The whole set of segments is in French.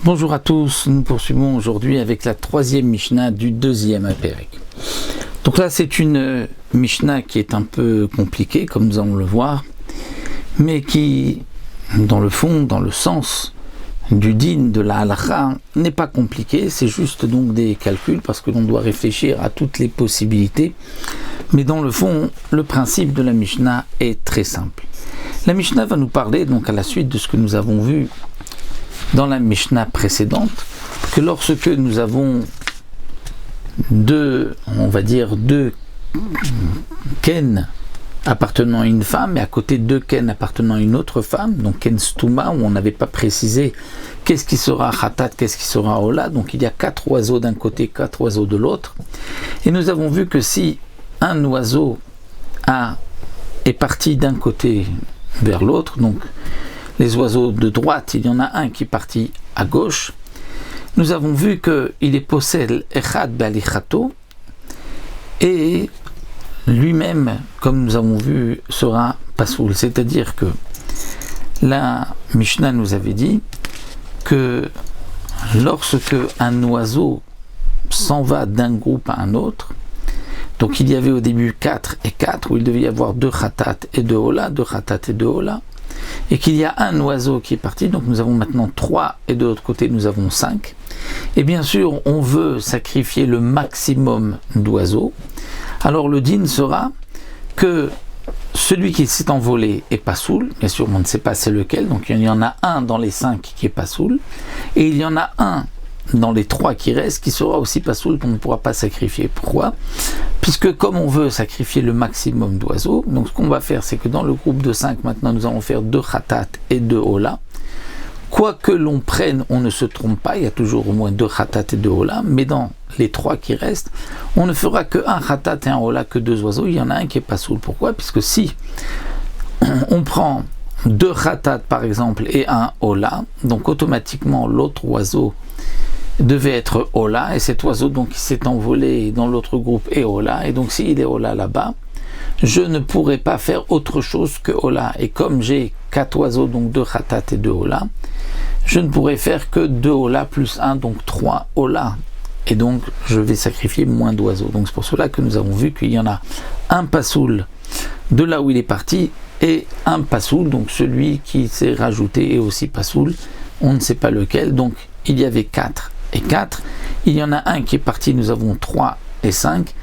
Bonjour à tous, nous poursuivons aujourd'hui avec la troisième Mishnah du deuxième Pérec. Donc là c'est une Mishnah qui est un peu compliquée comme nous allons le voir, mais qui dans le fond, dans le sens du din de la halakha n'est pas compliquée, c'est juste donc des calculs parce que l'on doit réfléchir à toutes les possibilités, mais dans le fond le principe de la Mishnah est très simple. La Mishnah va nous parler donc à la suite de ce que nous avons vu dans la Mishnah précédente, que lorsque nous avons deux ken appartenant à une femme et à côté deux ken appartenant à une autre femme, donc ken stuma, où on n'avait pas précisé qu'est-ce qui sera khatat, qu'est-ce qui sera ola, donc il y a 4 oiseaux d'un côté, 4 oiseaux de l'autre, et nous avons vu que si un oiseau est parti d'un côté vers l'autre, donc les oiseaux de droite, il y en a un qui est parti à gauche. Nous avons vu qu'il est possède echad balichato et lui-même, comme nous avons vu, sera pasoul. C'est-à-dire que la Mishnah nous avait dit que lorsque un oiseau s'en va d'un groupe à un autre, donc il y avait au début 4 et 4, où il devait y avoir 2 khatat et 2 ola, 2 khatat et 2 ola, et qu'il y a un oiseau qui est parti, donc nous avons maintenant 3 et de l'autre côté nous avons 5, et bien sûr on veut sacrifier le maximum d'oiseaux, alors le din sera que celui qui s'est envolé est pasoul, bien sûr on ne sait pas c'est lequel, donc il y en a un dans les 5 qui est pasoul, et il y en a un dans les 3 qui restent, qui sera aussi pasoul, qu'on ne pourra pas sacrifier. Pourquoi ? Puisque comme on veut sacrifier le maximum d'oiseaux, donc ce qu'on va faire, c'est que dans le groupe de 5, maintenant, nous allons faire 2 khatat et 2 ola. Quoi que l'on prenne, on ne se trompe pas, il y a toujours au moins 2 khatat et 2 ola, mais dans les 3 qui restent, on ne fera que 1 khatat et 1 ola, que 2 oiseaux, il y en a un qui est pasoul. Pourquoi ? Puisque si on prend 2 khatat par exemple et 1 ola, donc automatiquement l'autre oiseau devait être Ola, et cet oiseau donc qui s'est envolé dans l'autre groupe est Ola, et donc s'il est Ola là-bas, je ne pourrais pas faire autre chose que Ola, et comme j'ai 4 oiseaux, donc 2 khatat et 2 Ola, je ne pourrais faire que 2 Ola plus 1, donc 3 Ola, et donc je vais sacrifier moins d'oiseaux. Donc c'est pour cela que nous avons vu qu'il y en a un pasoul de là où il est parti, et un pasoul, donc celui qui s'est rajouté est aussi pasoul, on ne sait pas lequel, donc il y avait 4 et 4, il y en a un qui est parti, nous avons 3 et 5,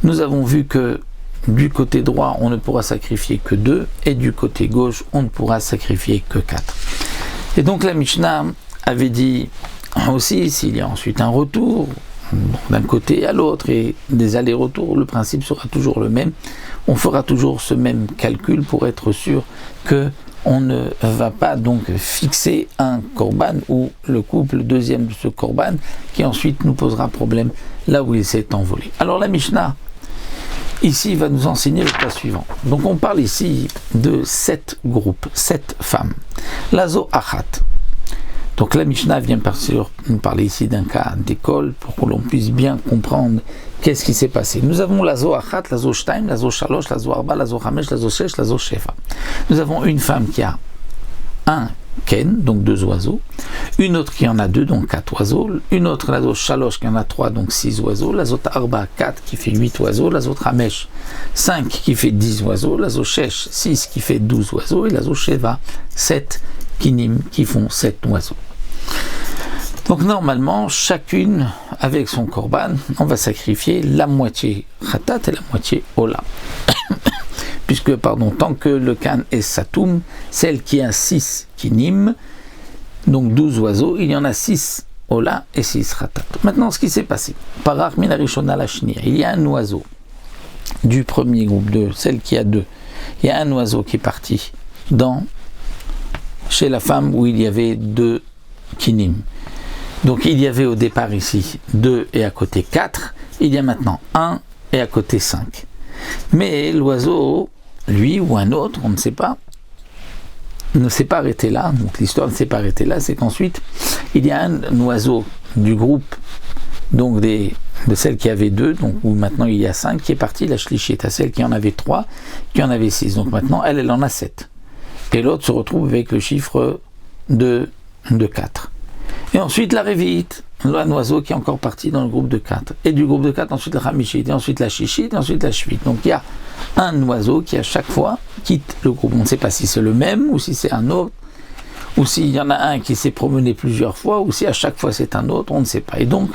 nous avons vu que du côté droit on ne pourra sacrifier que 2, et du côté gauche on ne pourra sacrifier que 4. Et donc la Mishnah avait dit aussi, s'il y a ensuite un retour d'un côté à l'autre et des allers-retours, le principe sera toujours le même, on fera toujours ce même calcul pour être sûr que on ne va pas donc fixer un korban ou le couple deuxième de ce korban qui ensuite nous posera problème là où il s'est envolé. Alors la Mishnah ici va nous enseigner le cas suivant. Donc on parle ici de 7 groupes, 7 femmes. Lazo achat. Donc la Mishnah vient nous parler ici d'un cas d'école pour que l'on puisse bien comprendre qu'est-ce qui s'est passé. Nous avons lazo achat, lazo shtaim, lazo shalosh, lazo arba, lazo chamesh, lazo shesh, lazo sheva. Nous avons une femme qui a un ken, donc 2 oiseaux, une autre qui en a 2, donc 4 oiseaux, une autre lazo shalosh qui en a 3, donc 6 oiseaux, lazo arba 4 qui fait 8 oiseaux, lazo chamesh 5 qui fait 10 oiseaux, lazo shesh 6 qui fait 12 oiseaux, et lazo sheva 7 kinim qui font 7 oiseaux. Donc normalement, chacune avec son korban, on va sacrifier la moitié khatat et la moitié ola. Puisque, tant que le kan est satoum, celle qui a 6 kinim, donc 12 oiseaux, il y en a 6 ola et 6 khatat. Maintenant, ce qui s'est passé, parach min harishona lashnia, il y a un oiseau du premier groupe, de celle qui a 2, il y a un oiseau qui est parti chez la femme où il y avait 2 kinim. Donc il y avait au départ ici 2 et à côté 4, il y a maintenant 1 et à côté 5. Mais l'oiseau, lui ou un autre, on ne sait pas, ne s'est pas arrêté là, donc l'histoire ne s'est pas arrêtée là, c'est qu'ensuite il y a un oiseau du groupe, donc de celle qui avait 2, donc où maintenant il y a 5, qui est parti, la shlichit, à celle qui en avait 3, qui en avait 6, donc maintenant elle en a 7. Et l'autre se retrouve avec le chiffre de 4. Et ensuite la révite, un oiseau qui est encore parti dans le groupe de 4. Et du groupe de 4, ensuite la Hamishit, et ensuite la Shishit, et ensuite la Shvit. Donc il y a un oiseau qui à chaque fois quitte le groupe. On ne sait pas si c'est le même ou si c'est un autre, ou s'il y en a un qui s'est promené plusieurs fois, ou si à chaque fois c'est un autre, on ne sait pas. Et donc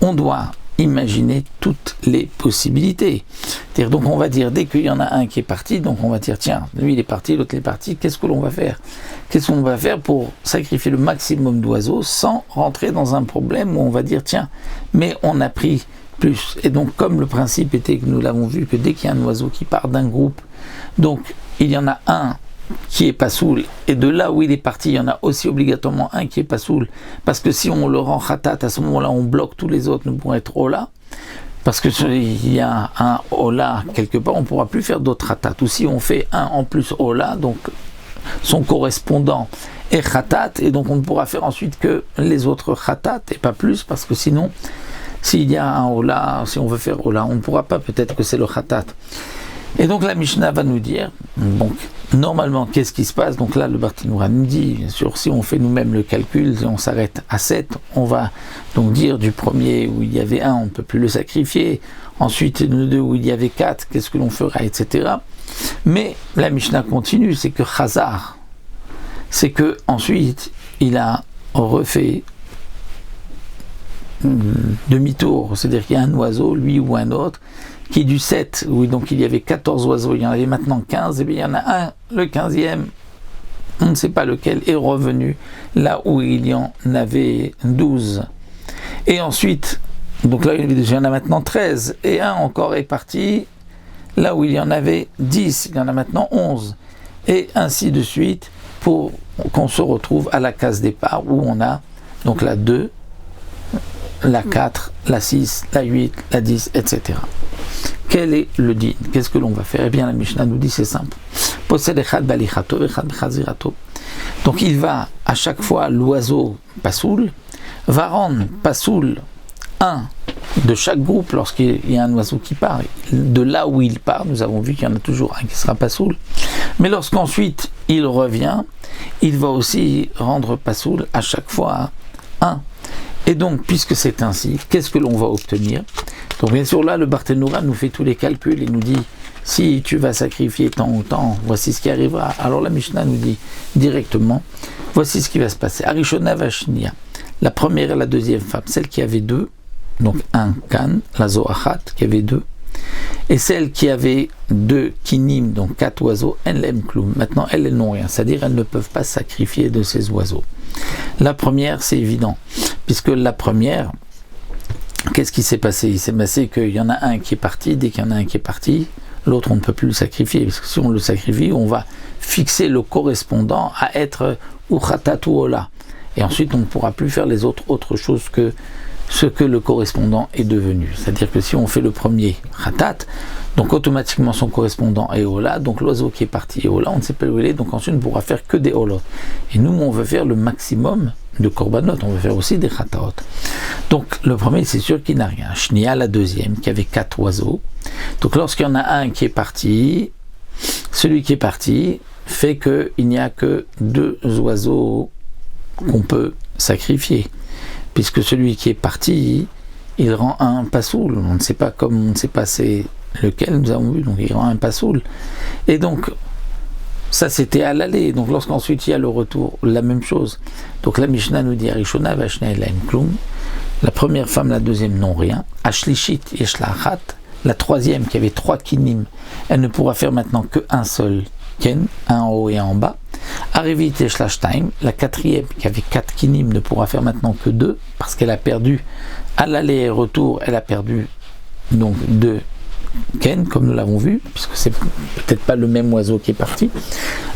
on doit imaginer toutes les possibilités. C'est-à-dire, donc on va dire, dès qu'il y en a un qui est parti, donc on va dire, tiens, lui il est parti, l'autre il est parti, qu'est-ce que l'on va faire? Qu'est-ce qu'on va faire pour sacrifier le maximum d'oiseaux sans rentrer dans un problème où on va dire, tiens, mais on a pris plus. Et donc comme le principe était que nous l'avons vu, que dès qu'il y a un oiseau qui part d'un groupe, donc il y en a un qui est pas soul, et de là où il est parti, il y en a aussi obligatoirement un qui est pas soul, parce que si on le rend khatat, à ce moment-là, on bloque tous les autres, nous pourrons être ola, parce que il y a un ola quelque part, on ne pourra plus faire d'autres khatat, ou si on fait un en plus ola, donc son correspondant est khatat, et donc on ne pourra faire ensuite que les autres khatat, et pas plus, parce que sinon, s'il y a un ola, si on veut faire ola, on ne pourra pas, peut-être que c'est le khatat. Et donc la Mishnah va nous dire, donc normalement qu'est-ce qui se passe? Donc là le Barthénoura nous dit, bien sûr, si on fait nous-mêmes le calcul, si on s'arrête à 7, on va donc dire du premier où il y avait 1, on ne peut plus le sacrifier, ensuite le 2 où il y avait 4, qu'est-ce que l'on fera, etc. Mais la Mishnah continue, c'est que Chazar, c'est que ensuite il a refait demi-tour, c'est-à-dire qu'il y a un oiseau, lui ou un autre, qui est du 7, où donc il y avait 14 oiseaux, il y en avait maintenant 15, et bien il y en a un, le 15e, on ne sait pas lequel, est revenu là où il y en avait 12. Et ensuite, donc là il y en a maintenant 13, et un encore est parti là où il y en avait 10, il y en a maintenant 11, et ainsi de suite, pour qu'on se retrouve à la case départ, où on a donc la 2, la 4, la 6, la 8, la 10, etc. Quel est le din? Qu'est-ce que l'on va faire? Eh bien, la Mishnah nous dit, c'est simple. Possède echad balichato, echad bechazirato. Donc, il va, à chaque fois, l'oiseau pasoul, va rendre pasoul un de chaque groupe lorsqu'il y a un oiseau qui part. De là où il part, nous avons vu qu'il y en a toujours un qui sera pasoul. Mais lorsqu'ensuite il revient, il va aussi rendre pasoul à chaque fois un. Et donc, puisque c'est ainsi, qu'est-ce que l'on va obtenir? Donc bien sûr, là, le Barthénoura nous fait tous les calculs et nous dit, si tu vas sacrifier tant ou tant, voici ce qui arrivera. Alors la Mishnah nous dit directement, voici ce qui va se passer. Arishona Vashnia, la première et la deuxième femme, celle qui avait 2, donc un kan, la Zoachat, qui avait 2, et celle qui avait 2 kinim, donc 4 oiseaux, elles l'aiment cloum. Maintenant, elles n'ont rien, c'est-à-dire elles ne peuvent pas sacrifier de ces oiseaux. La première, c'est évident, puisque la première, qu'est-ce qui s'est passé? Il s'est passé qu'il y en a un qui est parti, dès qu'il y en a un qui est parti, l'autre on ne peut plus le sacrifier, parce que si on le sacrifie, on va fixer le correspondant à être Uchatat ou Ola. Et ensuite on ne pourra plus faire les autres choses que ce que le correspondant est devenu. C'est-à-dire que si on fait le premier Khatat, donc automatiquement son correspondant est Ola, donc l'oiseau qui est parti est Ola, on ne sait pas où il est, donc ensuite on ne pourra faire que des Olot. Et nous on veut faire le maximum de Korbanot, on veut faire aussi des Khataot. Donc le premier c'est sûr qu'il n'a rien. Shnia, la deuxième, qui avait 4 oiseaux. Donc lorsqu'il y en a un qui est parti, celui qui est parti fait qu'il n'y a que 2 oiseaux qu'on peut sacrifier. Puisque celui qui est parti, il rend un pasoul. On ne sait pas comme on ne sait pas c'est lequel nous avons vu, donc il rend un pasoul. Et donc, ça c'était à l'aller. Donc lorsqu'ensuite il y a le retour, la même chose. Donc la Mishnah nous dit, Arishona vashna elaim klum. La première femme, la deuxième n'ont rien. Ashlishit yeshla achat. La troisième qui avait 3 kinim, elle ne pourra faire maintenant qu'un seul ken, un en haut et un en bas. Arivit yeshla shtaim. La quatrième qui avait 4 kinim ne pourra faire maintenant que 2 parce qu'elle a perdu à l'aller et retour, elle a perdu donc 2 ken, comme nous l'avons vu, puisque c'est peut-être pas le même oiseau qui est parti.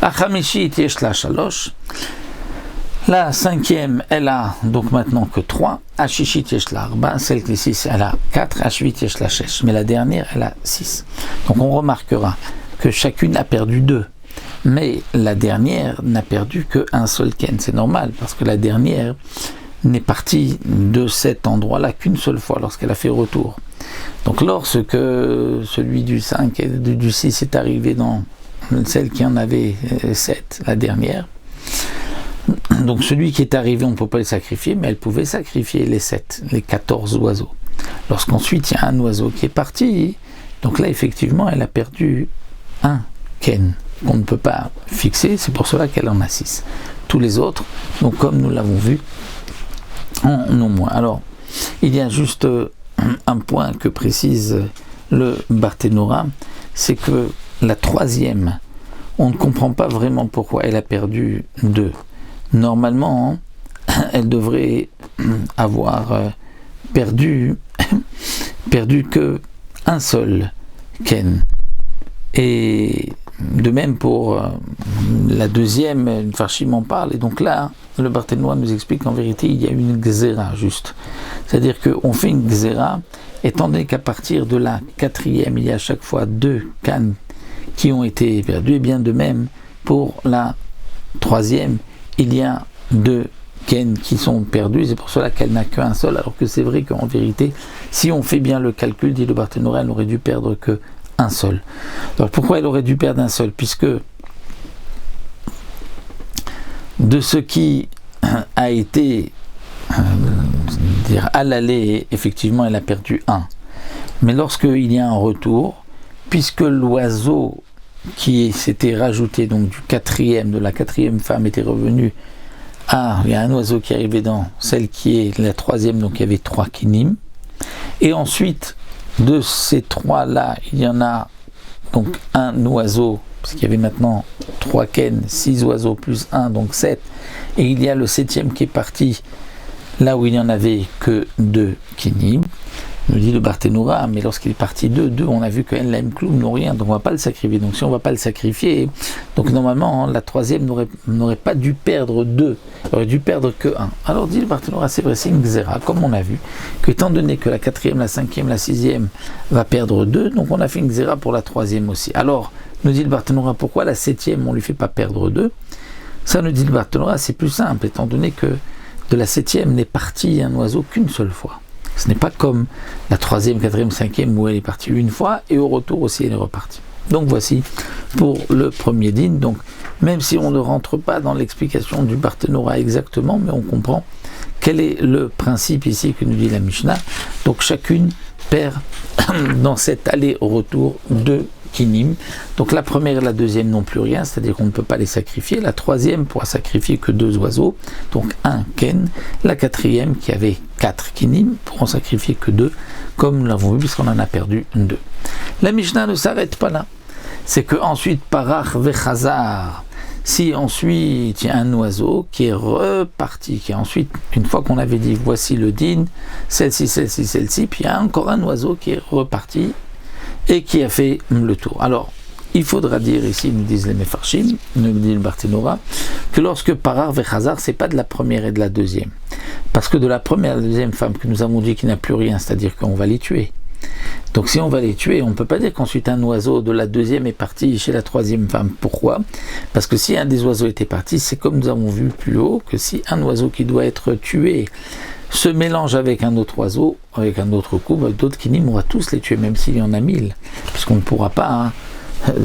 Achamishit yeshla shalosh. La cinquième, elle a donc maintenant que 3. Ashishit yeshla arba. Celle qui est 6, elle a 4. Ashvit yeshla shesh. Mais la dernière, elle a 6. Donc on remarquera que chacune a perdu 2. Mais la dernière n'a perdu qu'un seul ken. C'est normal, parce que la dernière n'est partie de cet endroit-là qu'une seule fois, lorsqu'elle a fait retour. Donc lorsque celui du 5 et du 6 est arrivé dans celle qui en avait 7, la dernière, Donc celui qui est arrivé, on ne peut pas le sacrifier, mais elle pouvait sacrifier les 14 oiseaux. Lorsqu'ensuite il y a un oiseau qui est parti, donc là effectivement elle a perdu un ken qu'on ne peut pas fixer, c'est pour cela qu'elle en a 6. Tous les autres, donc comme nous l'avons vu, en ont moins. Alors, il y a juste un point que précise le Barthénora, c'est que la troisième, on ne comprend pas vraiment pourquoi elle a perdu 2. Normalement, elle devrait avoir perdu que un seul ken. Et de même pour la deuxième, Farshim en parle, et donc là, le Barthénora nous explique qu'en vérité, il y a une xéra juste. C'est-à-dire qu'on fait une xéra, étant donné qu'à partir de la 4e, il y a à chaque fois 2 cannes qui ont été perdues, et bien de même, pour la 3e, il y a 2 ken qui sont perdus, c'est pour cela qu'elle n'a qu'un seul, alors que c'est vrai qu'en vérité, si on fait bien le calcul, dit le Barthénora, elle n'aurait dû perdre que un seul. Alors pourquoi elle aurait dû perdre un seul? Puisque de ce qui a été à l'aller, effectivement elle a perdu 1. Mais lorsqu'il y a un retour, puisque l'oiseau qui s'était rajouté donc du 4e, de la 4e femme était revenu il y a un oiseau qui est arrivé dans celle qui est la 3e, donc il y avait 3 kinim, et ensuite de ces 3 là, il y en a donc un oiseau, parce qu'il y avait maintenant 3 ken, 6 oiseaux plus 1, donc 7, et il y a le 7e qui est parti là où il n'y en avait que 2 kinim, nous dit le Barthénora, mais lorsqu'il est parti 2, on a vu que En Lahem Kloum n'ont rien, donc on ne va pas le sacrifier. Donc si on ne va pas le sacrifier, donc normalement la 3e n'aurait pas dû perdre 2, elle aurait dû perdre que 1. Alors dit le Barthénora, c'est vrai, c'est une xéra, comme on a vu, que étant donné que la 4e, la 5e, la 6e va perdre 2, donc on a fait une xéra pour la 3e aussi. Alors, nous dit le Barthénora, pourquoi la 7e on ne lui fait pas perdre 2? Ça nous dit le Barthénora, c'est plus simple, étant donné que de la 7e n'est parti un oiseau qu'une seule fois. Ce n'est pas comme la 3e, 4e, 5e où elle est partie une fois et au retour aussi elle est repartie. Donc voici pour le premier din. Donc même si on ne rentre pas dans l'explication du Barthénora exactement, mais on comprend quel est le principe ici que nous dit la Mishnah. Donc chacune perd dans cet aller-retour 2 kinim. Donc la première et la deuxième n'ont plus rien, c'est-à-dire qu'on ne peut pas les sacrifier. La 3e pourra sacrifier que 2 oiseaux, donc 1 ken. La 4e qui avait 4 kinim pourront sacrifier que 2, comme nous l'avons vu puisqu'on en a perdu 2. La Mishnah ne s'arrête pas là. C'est que ensuite parach vechazar, si ensuite il y a un oiseau qui est reparti, qui est ensuite, une fois qu'on avait dit voici le din, celle-ci, puis il y a encore un oiseau qui est reparti et qui a fait le tour. Alors, il faudra dire ici, nous disent les Mefarshim, nous dit le Barthénora, que lorsque Parar Vechazar, c'est pas de la première et de la deuxième. Parce que de la première et de la deuxième femme que nous avons dit qu'il n'a plus rien, c'est-à-dire qu'on va les tuer. Donc si on va les tuer, on ne peut pas dire qu'ensuite un oiseau de la deuxième est parti chez la troisième femme. Pourquoi? Parce que si un des oiseaux était parti, c'est comme nous avons vu plus haut, que si un oiseau qui doit être tué se mélange avec un autre oiseau, avec un autre couple, d'autres kinim, on va tous les tuer, même s'il y en a 1000, puisqu'on ne pourra pas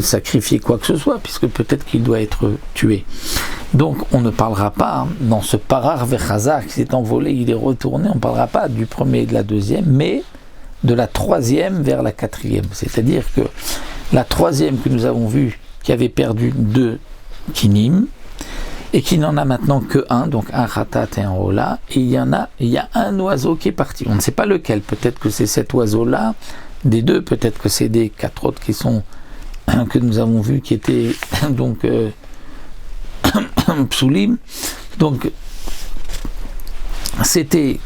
sacrifier quoi que ce soit, puisque peut-être qu'il doit être tué. Donc on ne parlera pas, dans ce parar vechazar qui s'est envolé, il est retourné, on ne parlera pas du premier et de la deuxième, mais de la troisième vers la quatrième. C'est-à-dire que la troisième que nous avons vue, qui avait perdu 2 kinim, et qui n'en a maintenant que un, donc un khatat et un ola, et il y a un oiseau qui est parti. On ne sait pas lequel, peut-être que c'est cet oiseau-là, des 2, peut-être que c'est des 4 autres qui sont, que nous avons vus, qui étaient donc psulim. Donc, c'était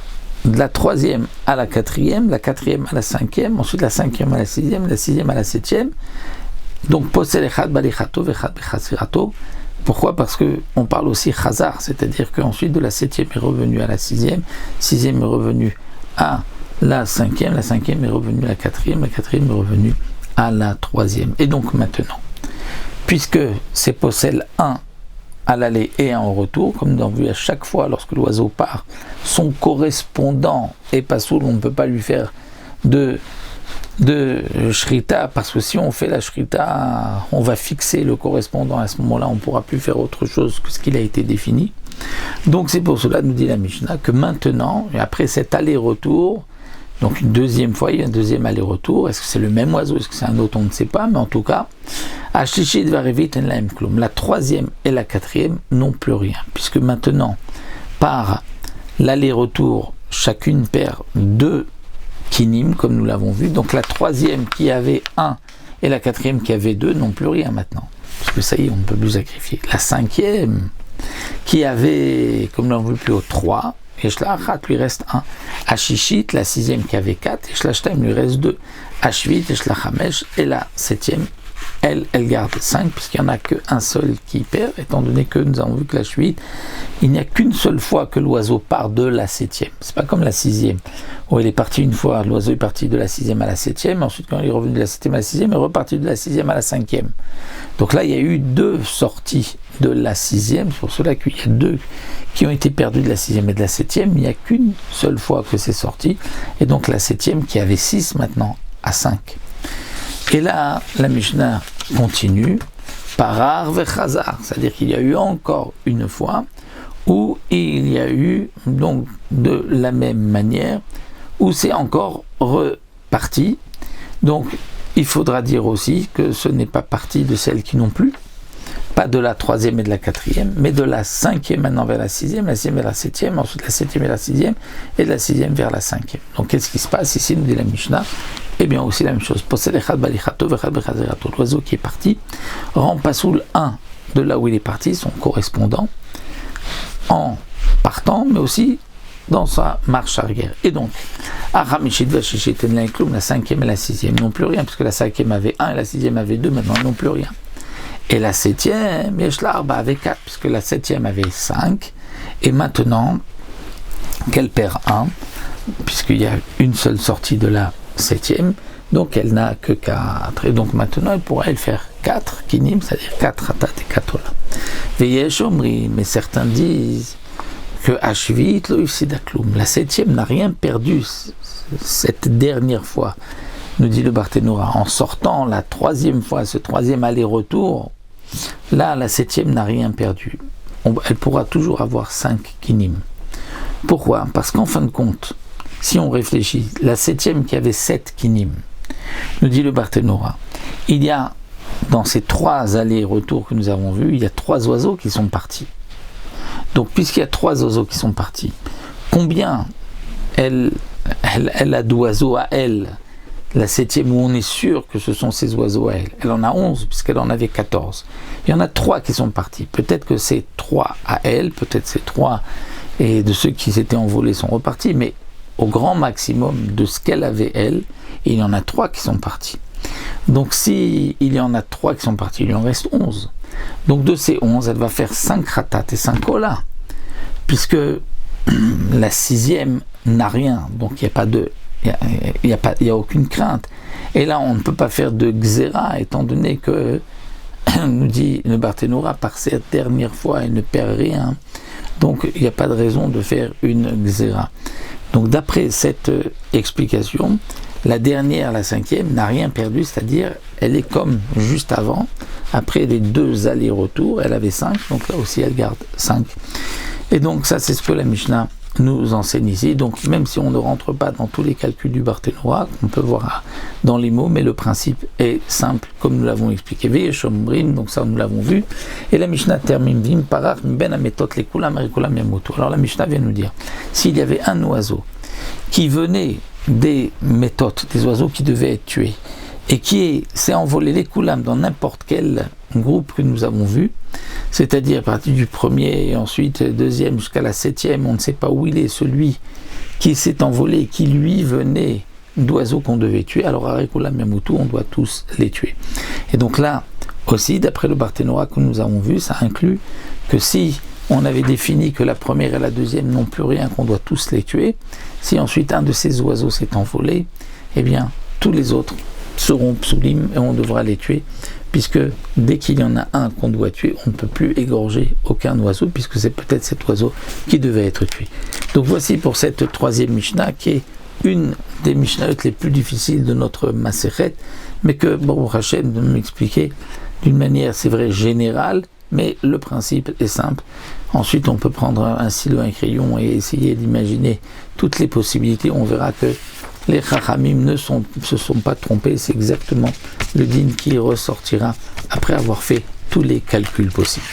de la 3e à la 4e, la 4e à la 5e, ensuite la 5e à la 6e, la 6e à la 7e. Donc, posel echad balichato vechad bechazirato. Pourquoi? Parce qu'on parle aussi chazar, c'est-à-dire qu'ensuite de la 7e est revenu à la 6e, 6e est revenu à la 5e, la 5e est revenue à la 4e, la 4e est revenue à la 3e. Et donc maintenant, puisque c'est possel 1 à l'aller et 1 au retour, comme nous avons vu à chaque fois lorsque l'oiseau part, son correspondant est pas sourd, on ne peut pas lui faire de shrita, parce que si on fait la shrita, on va fixer le correspondant, à ce moment-là on ne pourra plus faire autre chose que ce qu'il a été défini. Donc c'est pour cela, nous dit la Mishnah, que maintenant, et après cet aller-retour, donc une deuxième fois, il y a un deuxième aller-retour, est-ce que c'est le même oiseau, est-ce que c'est un autre, on ne sait pas, mais en tout cas, la troisième et la quatrième n'ont plus rien, puisque maintenant, par l'aller-retour, chacune perd 2 kinim, comme nous l'avons vu, donc la troisième qui avait 1 et la quatrième qui avait 2 n'ont plus rien maintenant, parce que ça y est, on ne peut plus sacrifier. La cinquième qui avait, comme nous l'avons vu plus haut, 3, et Shlachat lui reste 1. Ashishit, la sixième qui avait 4, et Shlachtaim lui reste 2. Ashvit, et Shlachamesh, et la septième, elle garde 5, puisqu'il n'y en a qu'un seul qui perd, étant donné que nous avons vu que la Shvit, il n'y a qu'une seule fois que l'oiseau part de la septième. C'est pas comme la sixième, où il est parti une fois, l'oiseau est parti de la sixième à la septième, ensuite quand il est revenu de la septième à la sixième, il est reparti de la sixième à la cinquième. Donc là, il y a eu 2 sorties de la sixième, c'est pour cela qu'il y a 2 qui ont été perdus de la sixième et de la septième, il n'y a qu'une seule fois que c'est sorti, et donc la septième qui avait 6 maintenant à 5. Et là, la Mishnah continue, parar vechazar, c'est-à-dire qu'il y a eu encore une fois où il y a eu, donc de la même manière, où c'est encore reparti. Donc il faudra dire aussi que ce n'est pas parti de celles qui n'ont plus, pas de la troisième et de la quatrième, mais de la cinquième maintenant vers la sixième vers la septième, ensuite la septième vers la sixième, et de la sixième vers la cinquième. Donc qu'est-ce qui se passe ici, nous dit la Mishnah? Eh bien aussi la même chose. L'oiseau qui est parti rend Pasoul 1 de là où il est parti, son correspondant, en partant, mais aussi dans sa marche arrière. Et donc, la cinquième et la sixième n'ont plus rien, puisque la cinquième avait 1 et la sixième avait 2, maintenant ils n'ont plus rien. Et la septième, Yeshlarba avait 4, puisque la septième avait 5, et maintenant qu'elle perd 1, puisqu'il y a une seule sortie de la septième, donc elle n'a que 4, et donc maintenant elle pourra faire 4 kinim, c'est-à-dire 4 ratat et 4 ola. Mais certains disent que Ashvit lo ifsidakloum, la septième n'a rien perdu cette dernière fois, nous dit le Barthénora, en sortant la troisième fois, ce troisième aller-retour, là la septième n'a rien perdu, elle pourra toujours avoir 5 kinim. Pourquoi? Parce qu'en fin de compte, si on réfléchit, la septième qui avait 7 kinim, nous dit le Barthénora, il y a, dans ces 3 allers-retours que nous avons vus, il y a 3 oiseaux qui sont partis. Donc, puisqu'il y a 3 oiseaux qui sont partis, combien elle a d'oiseaux à elle, la septième, où on est sûr que ce sont ces oiseaux à elle? Elle en a 11, puisqu'elle en avait 14. Il y en a 3 qui sont partis. Peut-être que ces 3 à elle, peut-être ces 3 et de ceux qui s'étaient envolés sont repartis, mais au grand maximum de ce qu'elle avait elle, il y en a 3 qui sont partis. Donc si il y en a 3 qui sont partis, il en reste 11. Donc de ces 11, elle va faire 5 ratat et 5 ola, puisque la sixième n'a rien, donc il n'y a aucune crainte. Et là, on ne peut pas faire de xéra, étant donné que, nous dit le Barthénora, par cette dernière fois, elle ne perd rien. Donc il n'y a pas de raison de faire une xéra. Donc d'après cette explication, la dernière, la cinquième, n'a rien perdu, c'est-à-dire elle est comme juste avant, après les 2 allers-retours, elle avait 5, donc là aussi elle garde 5. Et donc ça c'est ce que la Mishnah nous enseigne ici, donc même si on ne rentre pas dans tous les calculs du Barthénora, on peut voir dans les mots, mais le principe est simple, comme nous l'avons expliqué. Ve'eshomrim, donc ça nous l'avons vu, et la Mishnah termine vim parach ben ametot lekulam erikulam yamutu. Alors la Mishnah vient nous dire, s'il y avait un oiseau qui venait des méthodes, des oiseaux qui devaient être tués, et qui s'est envolé les koulam dans n'importe quel groupe que nous avons vu, c'est-à-dire à partir du premier et ensuite deuxième jusqu'à la septième, on ne sait pas où il est, celui qui s'est envolé, qui lui venait d'oiseaux qu'on devait tuer, alors à Koulam Yamutu, on doit tous les tuer. Et donc là aussi, d'après le Barthénora que nous avons vu, ça inclut que si on avait défini que la première et la deuxième n'ont plus rien, qu'on doit tous les tuer, si ensuite un de ces oiseaux s'est envolé, eh bien tous les autres seront psulim et on devra les tuer, puisque dès qu'il y en a un qu'on doit tuer, on ne peut plus égorger aucun oiseau, puisque c'est peut-être cet oiseau qui devait être tué. Donc voici pour cette troisième Mishnah, qui est une des Mishnahot les plus difficiles de notre Masechet, mais que Baruch Hashem de m'expliquer d'une manière, c'est vrai, générale, mais le principe est simple, Ensuite, on peut prendre un stylo, un crayon et essayer d'imaginer toutes les possibilités. On verra que les Chachamim ne se sont pas trompés. C'est exactement le din qui ressortira après avoir fait tous les calculs possibles.